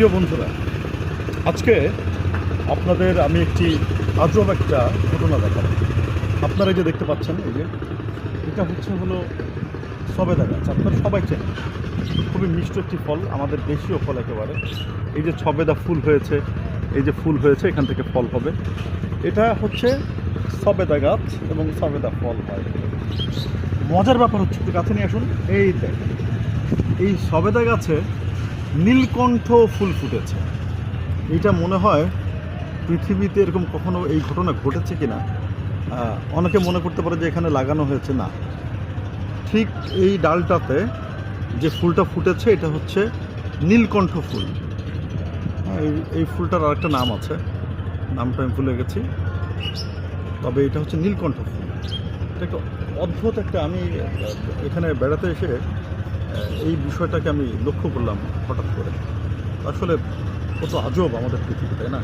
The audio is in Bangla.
প্রিয় বন্ধুরা, আজকে আপনাদের আমি একটি আজব একটা ঘটনা দেখাবো। আপনারা এই যে দেখতে পাচ্ছেন, এই যে এটা হলো সবেদা গাছ। আপনারা সবাই চেনেন, খুবই মিষ্ট একটি ফল, আমাদের দেশীয় ফল একেবারে। এই যে সবেদা ফুল হয়েছে, এই যে ফুল হয়েছে, এখান থেকে ফল হবে। এটা হচ্ছে সবেদা গাছ এবং সবেদা ফল হয়। মজার ব্যাপার হচ্ছে, একটু কাছে নিয়ে আসুন। এই দেখেন, এই সবেদা গাছে নীলকণ্ঠ ফুল ফুটেছে। এইটা মনে হয় পৃথিবীতে এরকম কখনো এই ঘটনা ঘটেছে কিনা। অনেকে মনে করতে পারে যে এখানে লাগানো হয়েছে, না, ঠিক এই ডালটাতে যে ফুলটা ফুটেছে এটা হচ্ছে নীলকণ্ঠ ফুল। এই ফুলটার আরেকটা নাম আছে, নামটা আমি ভুলে গেছি, তবে এটা হচ্ছে নীলকণ্ঠ ফুল। এটা একটা অদ্ভুত একটা, আমি এখানে বেড়াতে এসে এই বিষয়টাকে আমি লক্ষ্য করলাম হঠাৎ করে। আসলে কত আজব আমাদের পৃথিবী, তাই না?